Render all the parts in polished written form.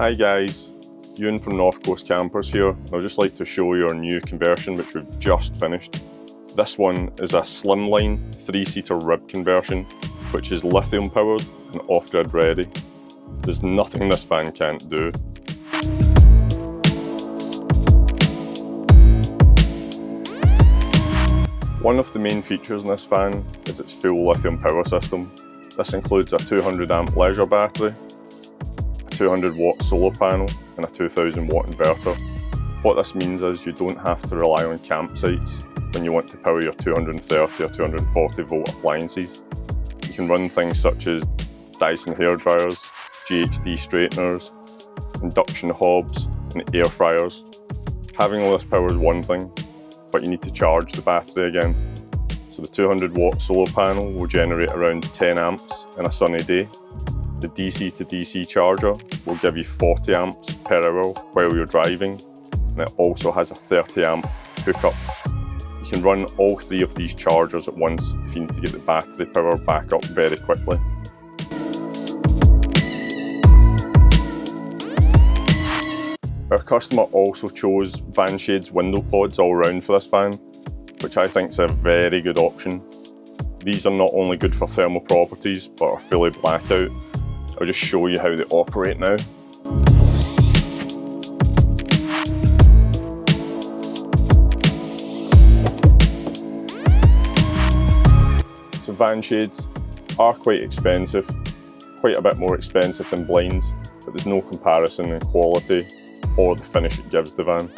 Hi guys, Ewan from North Coast Campers here. I'd just like to show you our new conversion which we've just finished. This one is a slimline 3-seater rib conversion which is lithium powered and off-grid ready. There's nothing this van can't do. One of the main features in this van is its full lithium power system. This includes a 200 amp leisure battery, a 200 watt solar panel and a 2000 watt inverter. What this means is you don't have to rely on campsites when you want to power your 230 or 240 volt appliances. You can run things such as Dyson hairdryers, GHD straighteners, induction hobs and air fryers. Having all this power is one thing, but you need to charge the battery again. So the 200 watt solar panel will generate around 10 amps in a sunny day. The DC to DC charger will give you 40 amps per hour while you're driving, and it also has a 30 amp hookup. You can run all three of these chargers at once if you need to get the battery power back up very quickly. Our customer also chose Vanshades window pods all round for this van, which I think is a very good option. These are not only good for thermal properties, but are fully blackout. I'll just show you how they operate now. So Vanshades are quite expensive, quite a bit more expensive than blinds, but there's no comparison in quality or the finish it gives the van.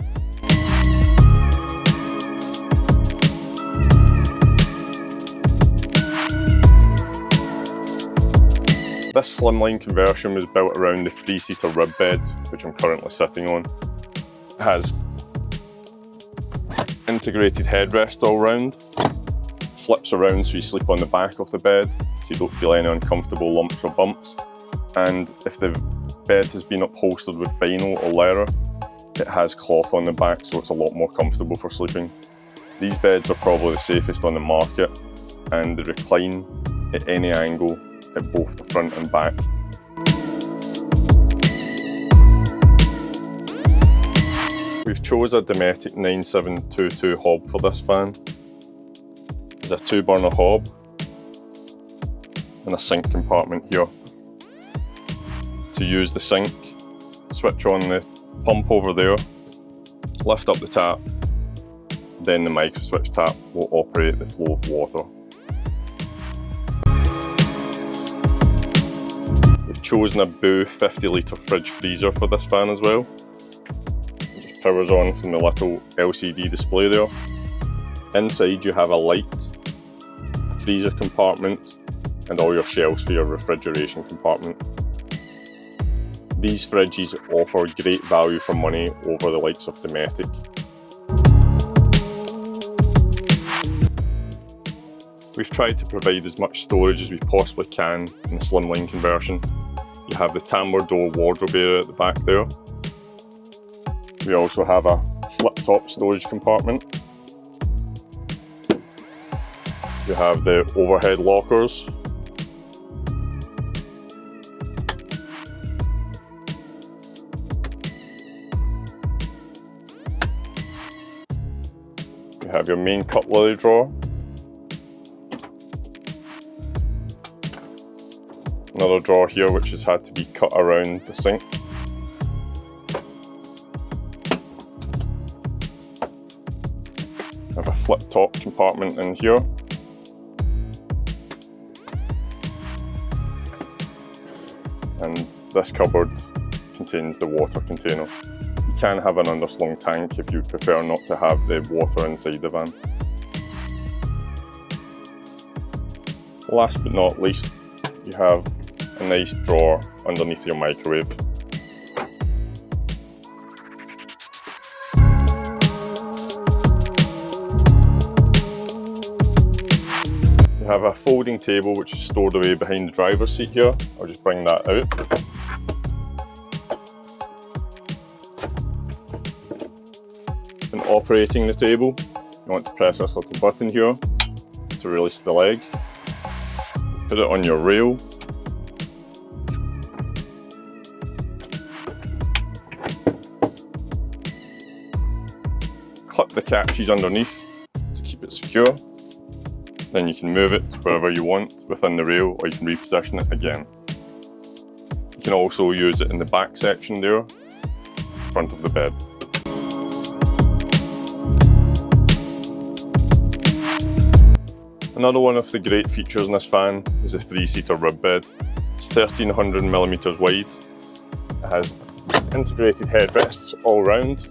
This slimline conversion was built around the 3-seater rib bed, which I'm currently sitting on. It has integrated headrests all round, flips around so you sleep on the back of the bed, so you don't feel any uncomfortable lumps or bumps. And if the bed has been upholstered with vinyl or leather, it has cloth on the back, so it's a lot more comfortable for sleeping. These beds are probably the safest on the market, and they recline at any angle at both the front and back. We've chose a Dometic 9722 hob for this van. There's a 2-burner hob and a sink compartment here. To use the sink, switch on the pump over there, lift up the tap, then the micro switch tap will operate the flow of water. We've chosen a Boo 50 litre fridge freezer for this van as well. It just powers on from the little LCD display there. Inside you have a light, a freezer compartment and all your shelves for your refrigeration compartment. These fridges offer great value for money over the likes of Dometic. We've tried to provide as much storage as we possibly can in the slimline conversion. You have the tambour door wardrobe area at the back there. We also have a flip-top storage compartment. You have the overhead lockers. You have your main cutlery drawer. Another drawer here which has had to be cut around the sink. I have a flip-top compartment in here. And this cupboard contains the water container. You can have an underslung tank if you prefer not to have the water inside the van. Last but not least, you have a nice drawer underneath your microwave. You have a folding table which is stored away behind the driver's seat here. I'll just bring that out. When operating the table, you want to press this little button here to release the leg. Put it on your rail. clip the catches underneath to keep it secure. Then you can move it wherever you want within the rail, or you can reposition it again. You can also use it in the back section there, front of the bed. Another one of the great features in this van is a 3-seater rib bed. It's 1300mm wide. It has integrated headrests all round.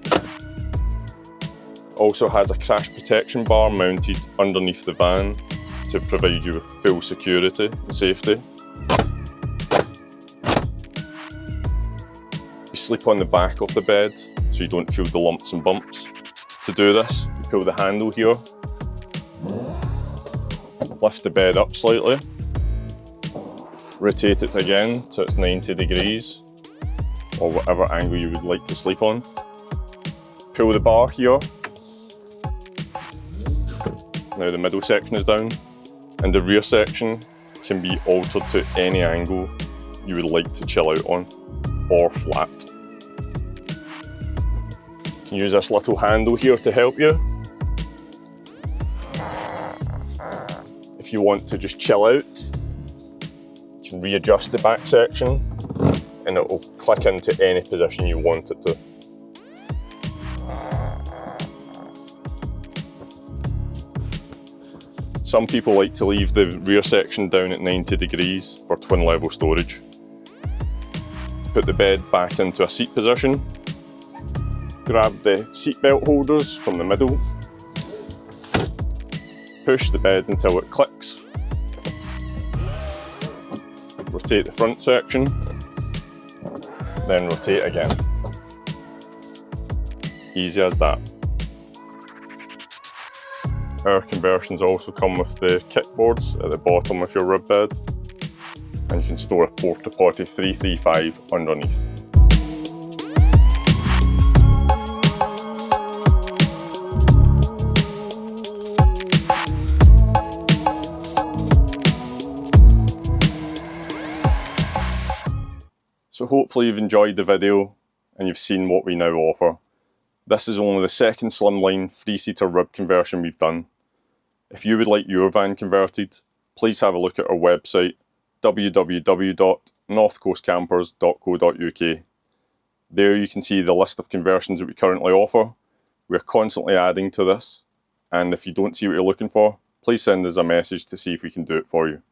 Also has a crash protection bar mounted underneath the van to provide you with full security and safety. You sleep on the back of the bed so you don't feel the lumps and bumps. To do this, you pull the handle here, lift the bed up slightly, rotate it again so it's 90 degrees or whatever angle you would like to sleep on. Pull the bar here. Now the middle section is down, and the rear section can be altered to any angle you would like to chill out on, or flat. You can use this little handle here to help you. If you want to just chill out, you can readjust the back section and it will click into any position you want it to. Some people like to leave the rear section down at 90 degrees for twin level storage. To put the bed back into a seat position, grab the seat belt holders from the middle, push the bed until it clicks, rotate the front section, then rotate again. Easy as that. Our conversions also come with the kickboards at the bottom of your rib bed, and you can store a Porta Potty 335 underneath. So hopefully you've enjoyed the video and you've seen what we now offer. This is only the second slimline 3-seater rib conversion we've done. If you would like your van converted, please have a look at our website www.northcoastcampers.co.uk. There you can see the list of conversions that we currently offer. We're constantly adding to this, and if you don't see what you're looking for, please send us a message to see if we can do it for you.